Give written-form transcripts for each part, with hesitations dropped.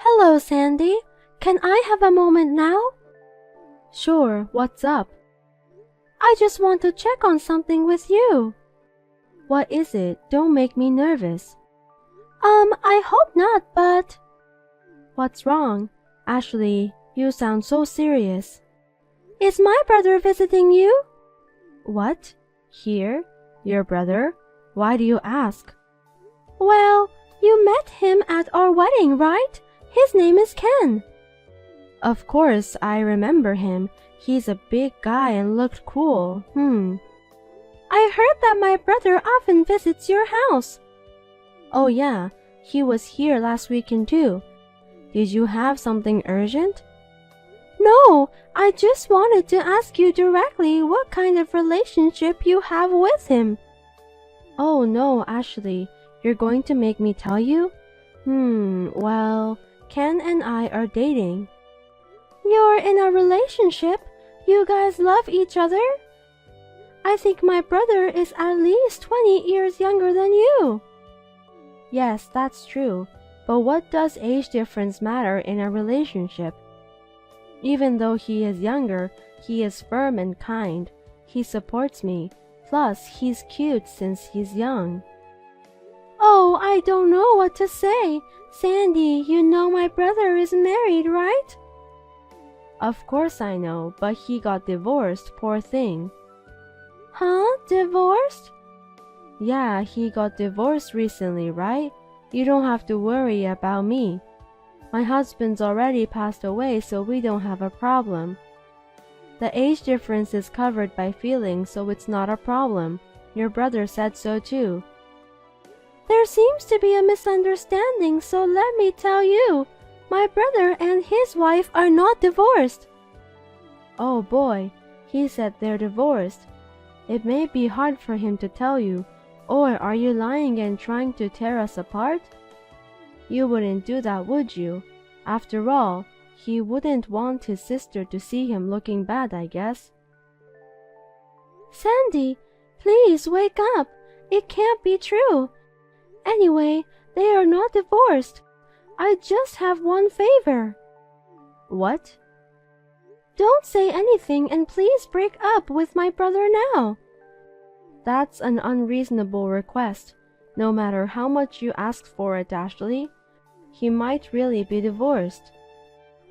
Hello, Sandy. Can I have a moment now? Sure, what's up? I just want to check on something with you. What is it? Don't make me nervous. I hope not, but... What's wrong? Ashley, you sound so serious. Is my brother visiting you? What? Here? Your brother? Why do you ask? Well, you met him at our wedding, right? His name is Ken. Of course, I remember him. He's a big guy and looked cool. I heard that my brother often visits your house. Oh yeah, he was here last weekend too. Did you have something urgent? No, I just wanted to ask you directly what kind of relationship you have with him. Oh no, Ashley, you're going to make me tell you? Well, Ken and I are dating. You're in a relationship? You guys love each other? I think my brother is at least 20 years younger than you. Yes, that's true, but what does age difference matter in a relationship? Even though he is younger, he is firm and kind. He supports me. Plus, he's cute since he's young. Oh, I don't know what to say. Sandy, you know my brother is married, right? Of course I know, but he got divorced, poor thing. Huh? Divorced? Yeah, he got divorced recently, right? You don't have to worry about me. My husband's already passed away, so we don't have a problem. The age difference is covered by feelings, so it's not a problem. Your brother said so too. There seems to be a misunderstanding, so let me tell you. My brother and his wife are not divorced. Oh boy, he said they're divorced. It may be hard for him to tell you, or are you lying and trying to tear us apart? You wouldn't do that, would you? After all, he wouldn't want his sister to see him looking bad, I guess. Sandy, please wake up. It can't be true. Anyway, they are not divorced. I just have one favor. What? Don't say anything and please break up with my brother now. That's an unreasonable request. No matter how much you ask for it, Ashley, he might really be divorced.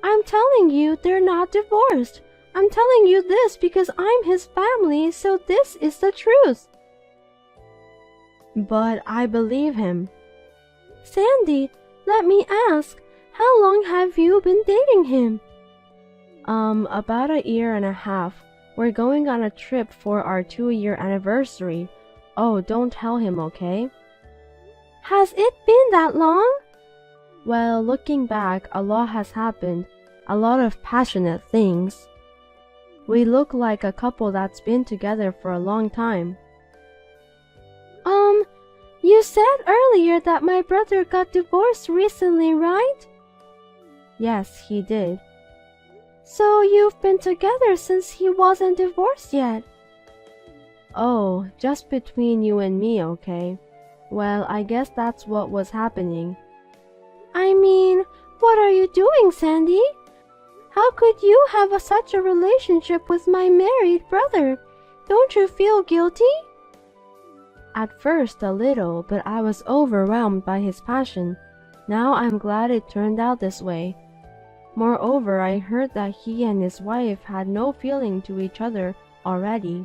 I'm telling you they're not divorced. I'm telling you this because I'm his family, so this is the truth. But I believe him. Sandy, let me ask, how long have you been dating him? About a year and a half. We're going on a trip for our 2-year anniversary. Oh, don't tell him, okay? Has it been that long? Well, looking back, a lot has happened. A lot of passionate things. We look like a couple that's been together for a long time. You said earlier that my brother got divorced recently, right? Yes, he did. So you've been together since he wasn't divorced yet? Oh, just between you and me, okay? Well, I guess that's what was happening. I mean, what are you doing, Sandy? How could you have such a relationship with my married brother? Don't you feel guilty? At first a little, but I was overwhelmed by his passion. Now I'm glad it turned out this way. Moreover, I heard that he and his wife had no feeling to each other already.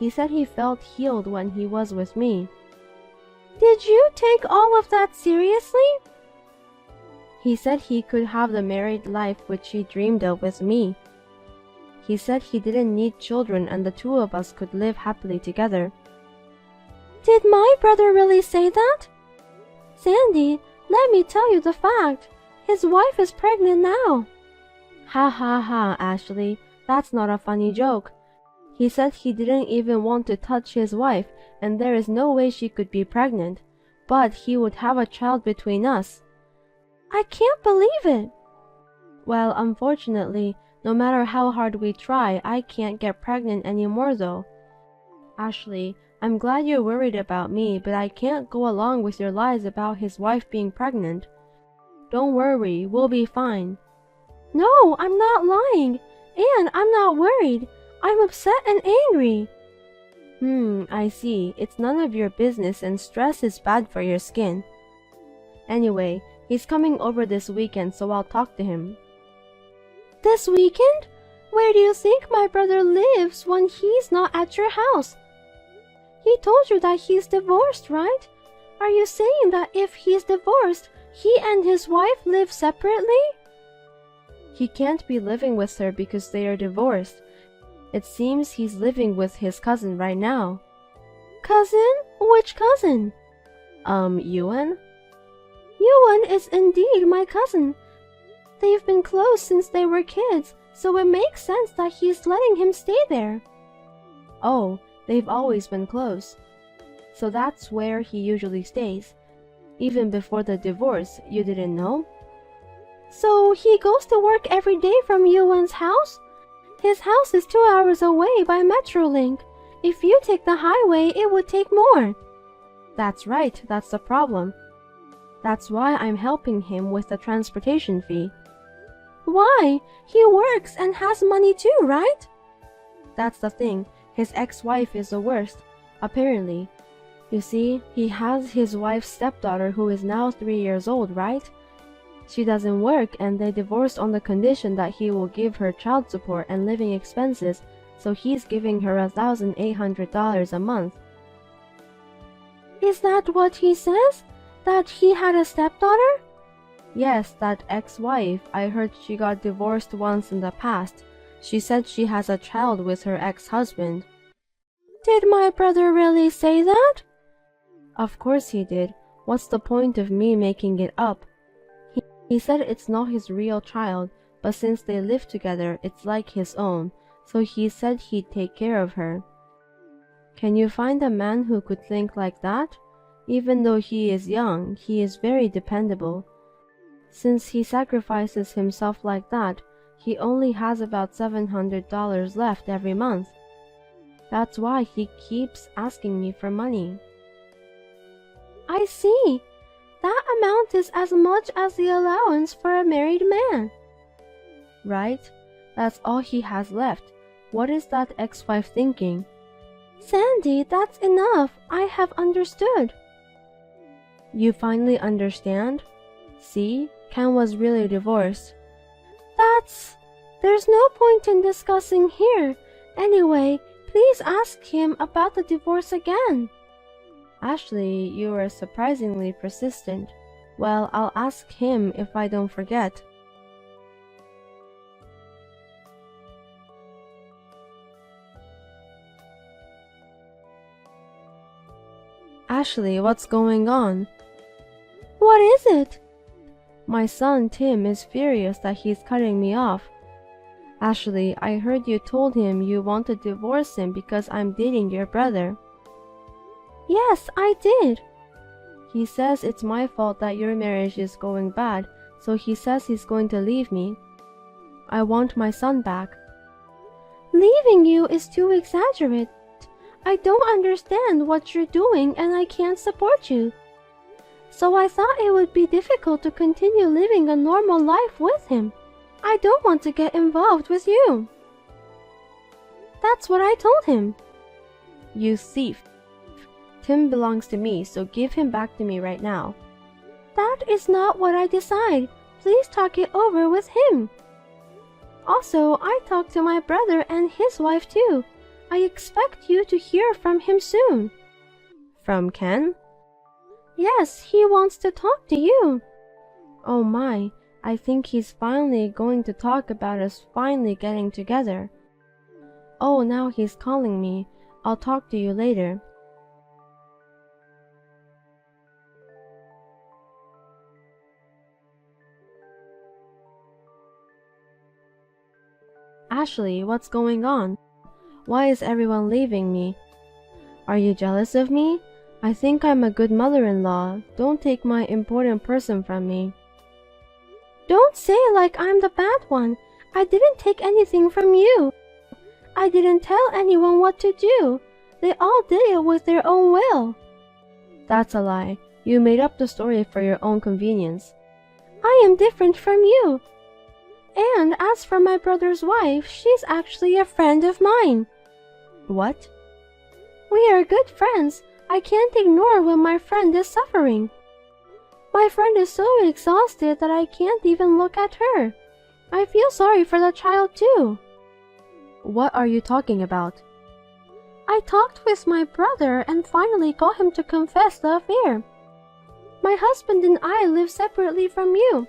He said he felt healed when he was with me. Did you take all of that seriously? He said he could have the married life which he dreamed of with me. He said he didn't need children and the two of us could live happily together. Did my brother really say that? Sandy, let me tell you the fact. His wife is pregnant now. Ha ha ha, Ashley. That's not a funny joke. He said he didn't even want to touch his wife and there is no way she could be pregnant. But he would have a child between us. I can't believe it. Well, unfortunately, no matter how hard we try, I can't get pregnant anymore though. Ashley, I'm glad you're worried about me, but I can't go along with your lies about his wife being pregnant. Don't worry, we'll be fine. No, I'm not lying. And I'm not worried. I'm upset and angry. I see. It's none of your business and stress is bad for your skin. Anyway, he's coming over this weekend, so I'll talk to him. This weekend? Where do you think my brother lives when he's not at your house? He told you that he's divorced, right? Are you saying that if he's divorced, he and his wife live separately? He can't be living with her because they are divorced. It seems he's living with his cousin right now. Cousin? Which cousin? Yuan? Yuan is indeed my cousin. They've been close since they were kids, so it makes sense that he's letting him stay there. Oh, they've always been close. So that's where he usually stays. Even before the divorce, you didn't know? So he goes to work every day from Yuan's house? His house is 2 hours away by Metrolink. If you take the highway, it would take more. That's right, that's the problem. That's why I'm helping him with the transportation fee. Why? He works and has money too, right? That's the thing. His ex-wife is the worst, apparently. You see, he has his wife's stepdaughter who is now 3 years old, right? She doesn't work and they divorced on the condition that he will give her child support and living expenses, so he's giving her $1,800 a month. Is that what he says? That he had a stepdaughter? Yes, that ex-wife. I heard she got divorced once in the past. She said she has a child with her ex-husband. Did my brother really say that? Of course he did. What's the point of me making it up? He said it's not his real child, but since they live together, it's like his own, so he said he'd take care of her. Can you find a man who could think like that? Even though he is young, he is very dependable. Since he sacrifices himself like that, he only has about $700 left every month. That's why he keeps asking me for money. I see. That amount is as much as the allowance for a married man. Right? That's all he has left. What is that ex-wife thinking? Sandy, that's enough. I have understood. You finally understand? See? Ken was really divorced. There's no point in discussing here. Anyway, please ask him about the divorce again. Ashley, you are surprisingly persistent. Well, I'll ask him if I don't forget. Ashley, what's going on? What is it? My son Tim is furious that he's cutting me off. Ashley, I heard you told him you want to divorce him because I'm dating your brother. Yes, I did. He says it's my fault that your marriage is going bad, so he says he's going to leave me. I want my son back. Leaving you is too exaggerated. I don't understand what you're doing and I can't support you. So I thought it would be difficult to continue living a normal life with him. I don't want to get involved with you. That's what I told him. You thief. Tim belongs to me, so give him back to me right now. That is not what I decide. Please talk it over with him. Also, I talked to my brother and his wife too. I expect you to hear from him soon. From Ken? Yes, he wants to talk to you. Oh my, I think he's finally going to talk about us finally getting together. Oh, now he's calling me. I'll talk to you later. Ashley, what's going on? Why is everyone leaving me? Are you jealous of me? I think I'm a good mother-in-law. Don't take my important person from me. Don't say like I'm the bad one. I didn't take anything from you. I didn't tell anyone what to do. They all did it with their own will. That's a lie. You made up the story for your own convenience. I am different from you. And as for my brother's wife, she's actually a friend of mine. What? We are good friends. I can't ignore when my friend is suffering. My friend is so exhausted that I can't even look at her. I feel sorry for the child too. What are you talking about? I talked with my brother and finally got him to confess the affair. My husband and I live separately from you,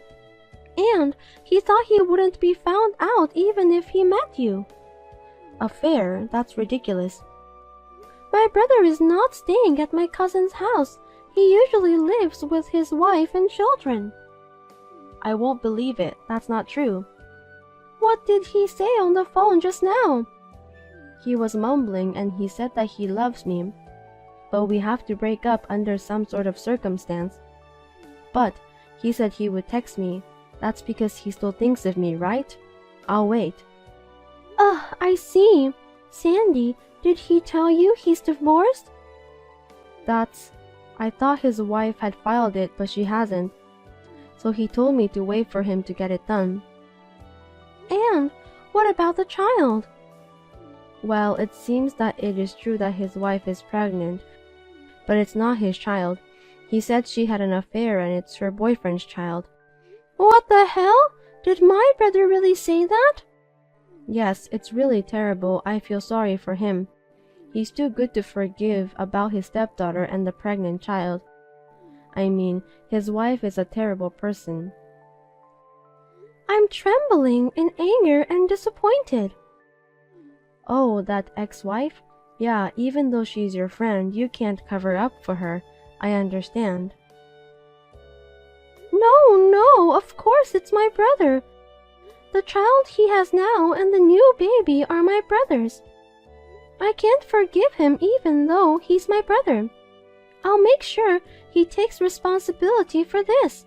and he thought he wouldn't be found out even if he met you. Affair? That's ridiculous. My brother is not staying at my cousin's house. He usually lives with his wife and children. I won't believe it. That's not true. What did he say on the phone just now? He was mumbling and he said that he loves me, but we have to break up under some sort of circumstance. But he said he would text me. That's because he still thinks of me, right? I'll wait. I see. Sandy, did he tell you he's divorced? I thought his wife had filed it, but she hasn't. So he told me to wait for him to get it done. And what about the child? Well, it seems that it is true that his wife is pregnant, but it's not his child. He said she had an affair and it's her boyfriend's child. What the hell? Did my brother really say that? Yes, it's really terrible. I feel sorry for him. He's too good to forgive about his stepdaughter and the pregnant child. I mean, his wife is a terrible person. I'm trembling in anger and disappointed. Oh, that ex-wife? Yeah, even though she's your friend, you can't cover up for her. I understand. No, of course it's my brother. The child he has now and the new baby are my brother's. I can't forgive him even though he's my brother. I'll make sure he takes responsibility for this.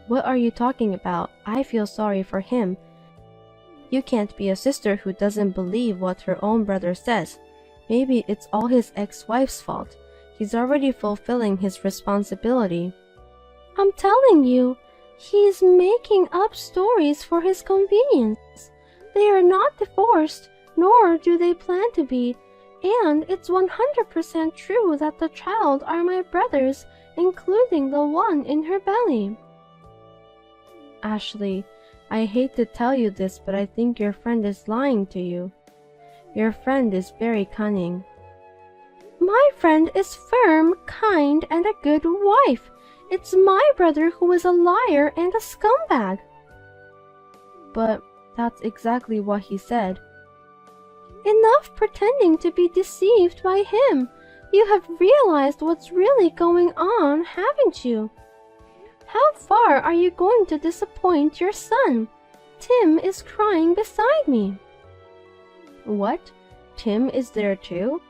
What are you talking about? I feel sorry for him. You can't be a sister who doesn't believe what her own brother says. Maybe it's all his ex-wife's fault. He's already fulfilling his responsibility. I'm telling you, he's making up stories for his convenience. They are not divorced, nor do they plan to be, and it's 100% true that the child are my brother's, including the one in her belly. Ashley, I hate to tell you this, but I think your friend is lying to you. Your friend is very cunning. My friend is firm, kind, and a good wife. It's my brother who is a liar and a scumbag. But that's exactly what he said. Enough pretending to be deceived by him. You have realized what's really going on, haven't you? How far are you going to disappoint your son? Tim is crying beside me. What? Tim is there too?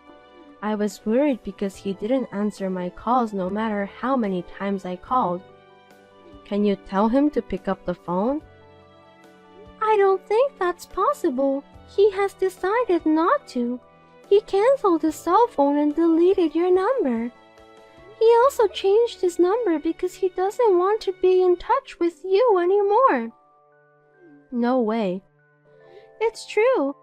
I was worried because he didn't answer my calls no matter how many times I called. Can you tell him to pick up the phone? I don't think that's possible. He has decided not to. He canceled his cell phone and deleted your number. He also changed his number because he doesn't want to be in touch with you anymore. No way. It's true.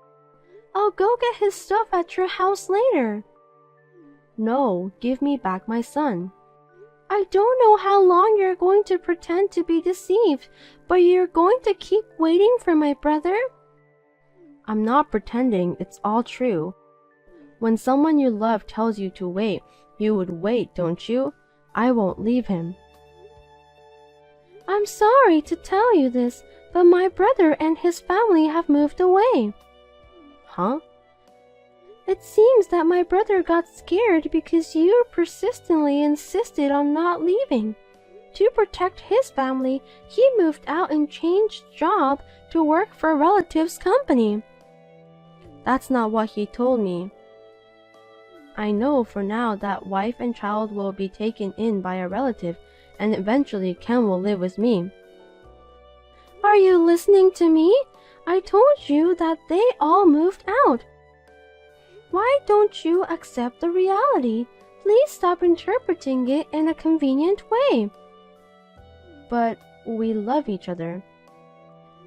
I'll go get his stuff at your house later. No, give me back my son. I don't know how long you're going to pretend to be deceived, but you're going to keep waiting for my brother? I'm not pretending, it's all true. When someone you love tells you to wait, you would wait, don't you? I won't leave him. I'm sorry to tell you this, but my brother and his family have moved away. Huh? It seems that my brother got scared because you persistently insisted on not leaving. To protect his family, he moved out and changed job to work for a relative's company. That's not what he told me. I know for now that wife and child will be taken in by a relative, and eventually Ken will live with me. Are you listening to me? I told you that they all moved out. Why don't you accept the reality? Please stop interpreting it in a convenient way. But we love each other.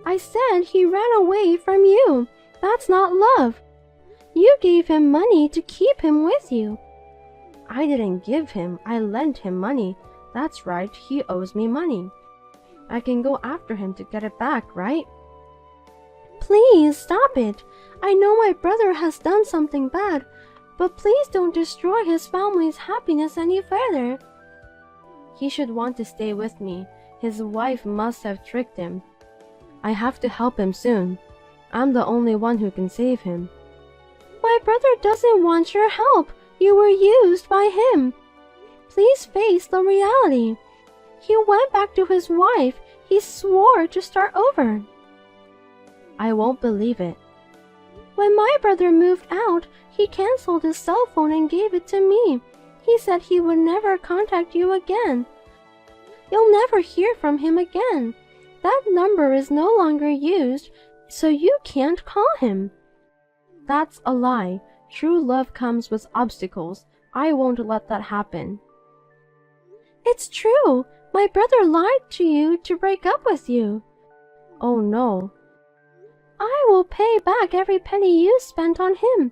I said he ran away from you. That's not love. You gave him money to keep him with you. I didn't give him, I lent him money. That's right, he owes me money. I can go after him to get it back, right? Please stop it. I know my brother has done something bad, but please don't destroy his family's happiness any further. He should want to stay with me. His wife must have tricked him. I have to help him soon. I'm the only one who can save him. My brother doesn't want your help. You were used by him. Please face the reality. He went back to his wife. He swore to start over. I won't believe it. When my brother moved out, he canceled his cell phone and gave it to me. He said he would never contact you again. You'll never hear from him again. That number is no longer used, so you can't call him. That's a lie. True love comes with obstacles. I won't let that happen. It's true. My brother lied to you to break up with you. Oh no. I will pay back every penny you spent on him.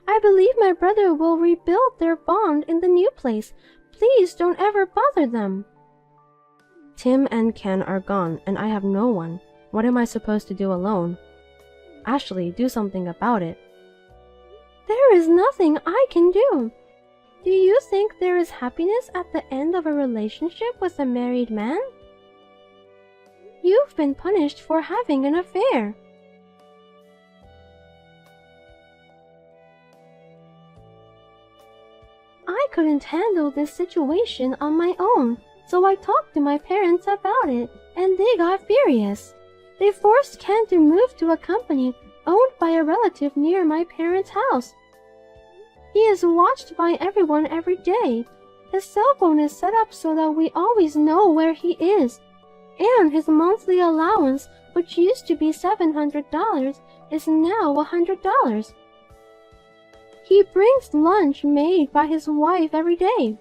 I believe my brother will rebuild their bond in the new place. Please don't ever bother them. Tim and Ken are gone, and I have no one. What am I supposed to do alone? Ashley, do something about it. There is nothing I can do. Do you think there is happiness at the end of a relationship with a married man? You've been punished for having an affair. I couldn't handle this situation on my own, so I talked to my parents about it, and they got furious. They forced Ken to move to a company owned by a relative near my parents' house. He is watched by everyone every day. His cell phone is set up so that we always know where he is. And his monthly allowance, which used to be $700, is now $100. He brings lunch made by his wife every day.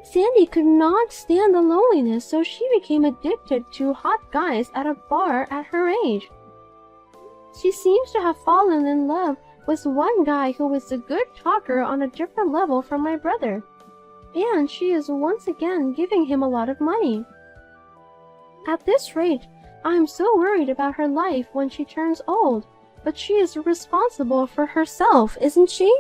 Sandy could not stand the loneliness, so she became addicted to hot guys at a bar at her age. She seems to have fallen in love with one guy who is a good talker on a different level from my brother, and she is once again giving him a lot of money. At this rate, I am so worried about her life when she turns old, but she is responsible for herself, isn't she?